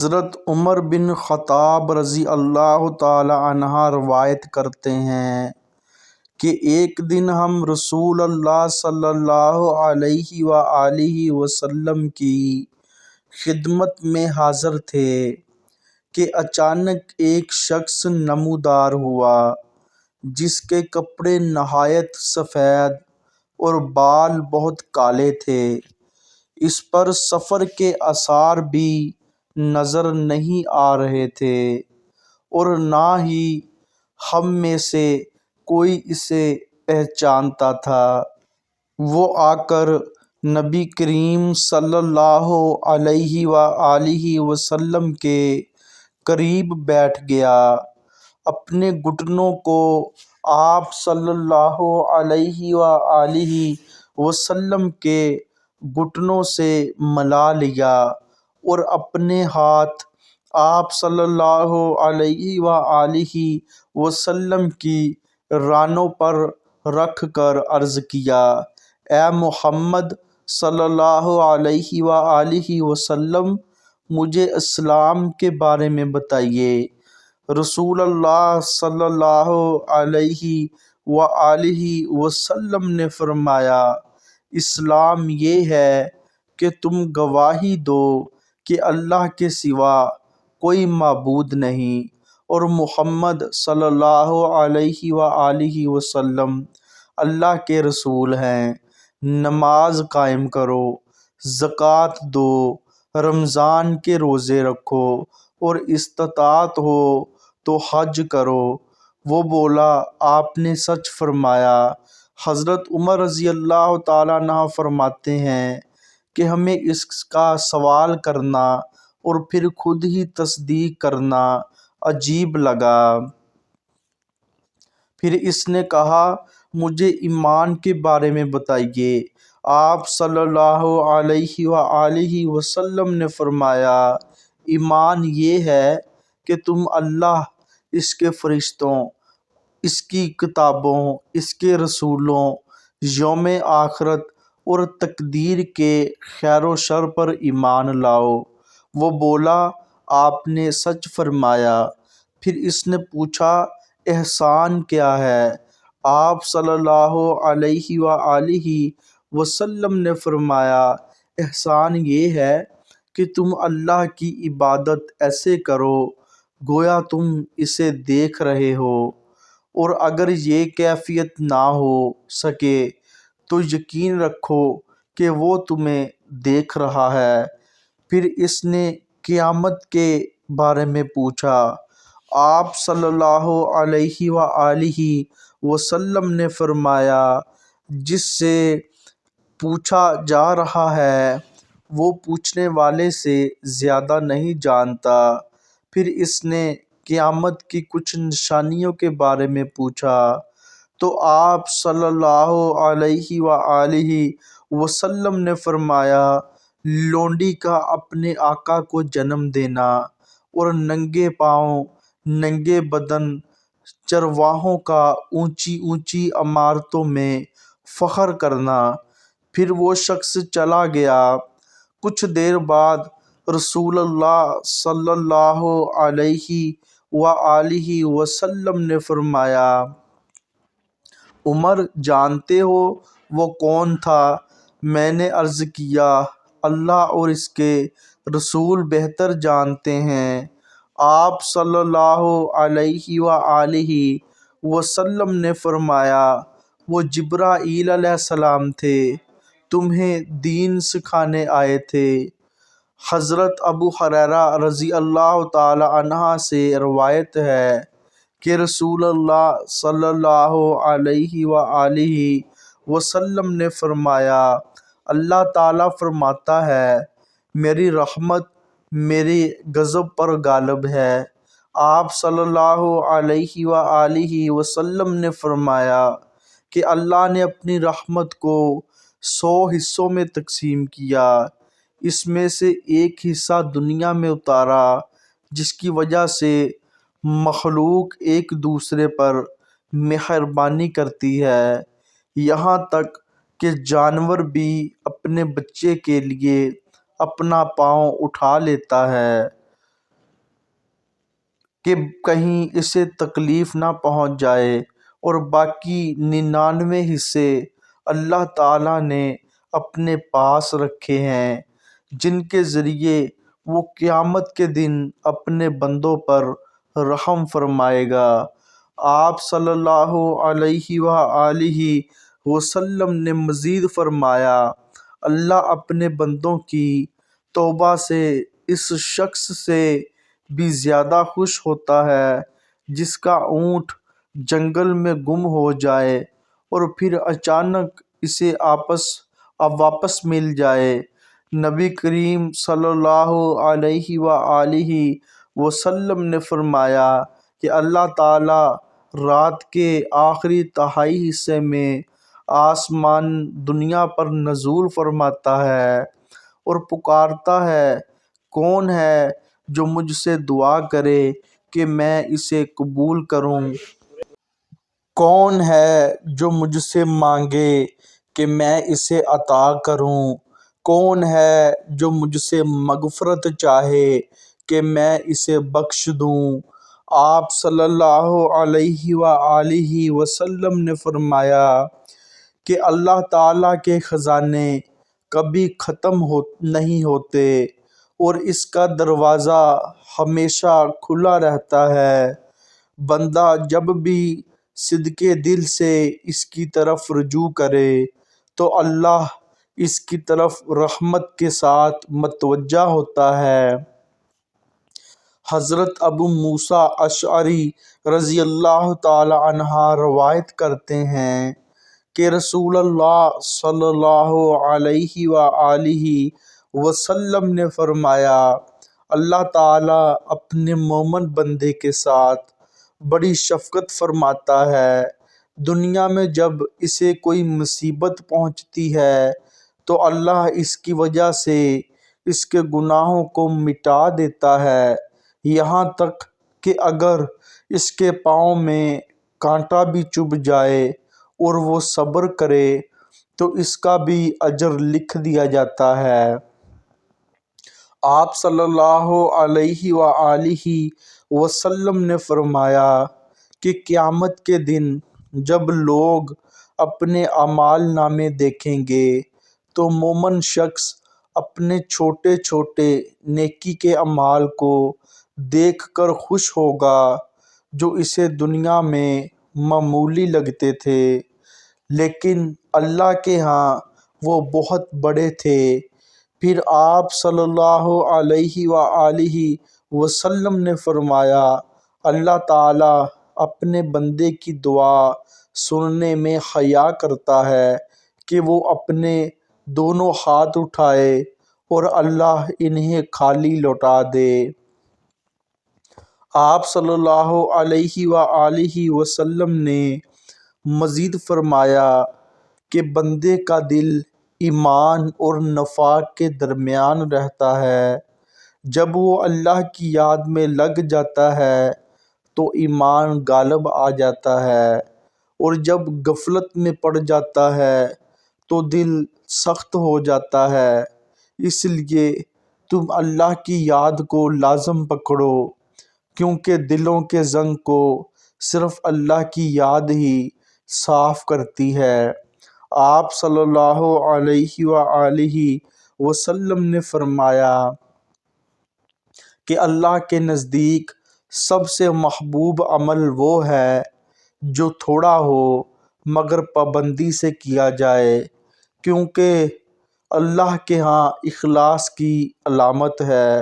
حضرت عمر بن خطاب رضی اللہ تعالی عنہ روایت کرتے ہیں کہ ایک دن ہم رسول اللہ صلی اللہ علیہ وآلہ وسلم کی خدمت میں حاضر تھے کہ اچانک ایک شخص نمودار ہوا جس کے کپڑے نہایت سفید اور بال بہت کالے تھے۔ اس پر سفر کے آثار بھی نظر نہیں آ رہے تھے اور نہ ہی ہم میں سے کوئی اسے پہچانتا تھا۔ وہ آ کر نبی کریم صلی اللہ علیہ وآلہ وسلم کے قریب بیٹھ گیا، اپنے گھٹنوں کو آپ صلی اللہ علیہ وآلہ وسلم کے گھٹنوں سے ملا لیا اور اپنے ہاتھ آپ صلی اللہ علیہ وآلہ وسلم کی رانوں پر رکھ کر عرض کیا، اے محمد صلی اللہ علیہ وآلہ وسلم، مجھے اسلام کے بارے میں بتائیے۔ رسول اللہ صلی اللہ علیہ وآلہ وسلم نے فرمایا، اسلام یہ ہے کہ تم گواہی دو کہ اللہ کے سوا کوئی معبود نہیں اور محمد صلی اللہ علیہ وآلہ وسلم اللہ کے رسول ہیں۔ نماز قائم کرو، زکوٰۃ دو، رمضان کے روزے رکھو اور استطاعت ہو تو حج کرو۔ وہ بولا، آپ نے سچ فرمایا۔ حضرت عمر رضی اللہ تعالیٰ عنہ فرماتے ہیں کہ ہمیں اس کا سوال کرنا اور پھر خود ہی تصدیق کرنا عجیب لگا۔ پھر اس نے کہا، مجھے ایمان کے بارے میں بتائیے۔ آپ صلی اللہ علیہ وآلہ وسلم نے فرمایا، ایمان یہ ہے کہ تم اللہ، اس کے فرشتوں، اس کی کتابوں، اس کے رسولوں، یوم آخرت اور تقدیر کے خیر و شر پر ایمان لاؤ۔ وہ بولا، آپ نے سچ فرمایا۔ پھر اس نے پوچھا، احسان کیا ہے؟ آپ صلی اللہ علیہ وآلہ وسلم نے فرمایا، احسان یہ ہے کہ تم اللہ کی عبادت ایسے کرو گویا تم اسے دیکھ رہے ہو، اور اگر یہ کیفیت نہ ہو سکے تو یقین رکھو کہ وہ تمہیں دیکھ رہا ہے۔ پھر اس نے قیامت کے بارے میں پوچھا۔ آپ صلی اللہ علیہ وآلہ وسلم نے فرمایا، جس سے پوچھا جا رہا ہے وہ پوچھنے والے سے زیادہ نہیں جانتا۔ پھر اس نے قیامت کی کچھ نشانیوں کے بارے میں پوچھا تو آپ صلی اللہ علیہ وآلہ وسلم نے فرمایا، لونڈی کا اپنے آقا کو جنم دینا اور ننگے پاؤں، ننگے بدن چرواہوں کا اونچی اونچی عمارتوں میں فخر کرنا۔ پھر وہ شخص چلا گیا۔ کچھ دیر بعد رسول اللہ صلی اللہ علیہ وآلہ وسلم نے فرمایا، عمر جانتے ہو وہ کون تھا؟ میں نے عرض کیا، اللہ اور اس کے رسول بہتر جانتے ہیں۔ آپ صلی اللہ علیہ وآلہ وسلم نے فرمایا، وہ جبرائیل علیہ السلام تھے، تمہیں دین سکھانے آئے تھے۔ حضرت ابو ہریرہ رضی اللہ تعالی عنہ سے روایت ہے کہ رسول اللہ صلی اللہ علیہ وآلہ وسلم نے فرمایا، اللہ تعالیٰ فرماتا ہے، میری رحمت میرے غضب پر غالب ہے۔ آپ صلی اللہ علیہ وآلہ وسلم نے فرمایا کہ اللہ نے اپنی رحمت کو 100 حصوں میں تقسیم کیا، اس میں سے ایک حصہ دنیا میں اتارا جس کی وجہ سے مخلوق ایک دوسرے پر مہربانی کرتی ہے، یہاں تک کہ جانور بھی اپنے بچے کے لیے اپنا پاؤں اٹھا لیتا ہے۔ کہ کہیں اسے تکلیف نہ پہنچ جائے، اور باقی 99 حصے اللہ تعالیٰ نے اپنے پاس رکھے ہیں، جن کے ذریعے وہ قیامت کے دن اپنے بندوں پر رحم فرمائے گا۔ آپ صلی اللہ علیہ وآلہ وسلم نے مزید فرمایا، اللہ اپنے بندوں کی توبہ سے اس شخص سے بھی زیادہ خوش ہوتا ہے جس کا اونٹ جنگل میں گم ہو جائے اور پھر اچانک اسے واپس مل جائے۔ نبی کریم صلی اللہ علیہ وآلہ وسلم نے فرمایا کہ اللہ تعالیٰ رات کے آخری تہائی حصے میں آسمان دنیا پر نزول فرماتا ہے اور پکارتا ہے، کون ہے جو مجھ سے دعا کرے کہ میں اسے قبول کروں؟ کون ہے جو مجھ سے مانگے کہ میں اسے عطا کروں؟ کون ہے جو مجھ سے مغفرت چاہے کہ میں اسے بخش دوں؟ آپ صلی اللہ علیہ وآلہ وسلم نے فرمایا کہ اللہ تعالیٰ کے خزانے کبھی ختم نہیں ہوتے اور اس کا دروازہ ہمیشہ کھلا رہتا ہے۔ بندہ جب بھی صدقے دل سے اس کی طرف رجوع کرے تو اللہ اس کی طرف رحمت کے ساتھ متوجہ ہوتا ہے۔ حضرت ابو موسیٰ اشعری رضی اللہ تعالی عنہ روایت کرتے ہیں کہ رسول اللہ صلی اللہ علیہ وآلہ وسلم نے فرمایا، اللہ تعالیٰ اپنے مومن بندے کے ساتھ بڑی شفقت فرماتا ہے۔ دنیا میں جب اسے کوئی مصیبت پہنچتی ہے تو اللہ اس کی وجہ سے اس کے گناہوں کو مٹا دیتا ہے، یہاں تک کہ اگر اس کے پاؤں میں کانٹا بھی چبھ جائے اور وہ صبر کرے تو اس کا بھی اجر لکھ دیا جاتا ہے۔ آپ صلی اللہ علیہ وآلہ وسلم نے فرمایا کہ قیامت کے دن جب لوگ اپنے اعمال نامے دیکھیں گے تو مومن شخص اپنے چھوٹے چھوٹے نیکی کے اعمال کو دیکھ کر خوش ہوگا جو اسے دنیا میں معمولی لگتے تھے، لیکن اللہ کے ہاں وہ بہت بڑے تھے۔ پھر آپ صلی اللہ علیہ وآلہ وسلم نے فرمایا، اللہ تعالیٰ اپنے بندے کی دعا سننے میں حیا کرتا ہے کہ وہ اپنے دونوں ہاتھ اٹھائے اور اللہ انہیں خالی لوٹا دے۔ آپ صلی اللہ علیہ وآلہ وسلم نے مزید فرمایا کہ بندے کا دل ایمان اور نفاق کے درمیان رہتا ہے، جب وہ اللہ کی یاد میں لگ جاتا ہے تو ایمان غالب آ جاتا ہے، اور جب غفلت میں پڑ جاتا ہے تو دل سخت ہو جاتا ہے۔ اس لیے تم اللہ کی یاد کو لازم پکڑو، کیونکہ دلوں کے زنگ کو صرف اللہ کی یاد ہی صاف کرتی ہے۔ آپ صلی اللہ علیہ وآلہ وسلم نے فرمایا کہ اللہ کے نزدیک سب سے محبوب عمل وہ ہے جو تھوڑا ہو مگر پابندی سے کیا جائے، کیونکہ اللہ کے ہاں اخلاص کی علامت ہے۔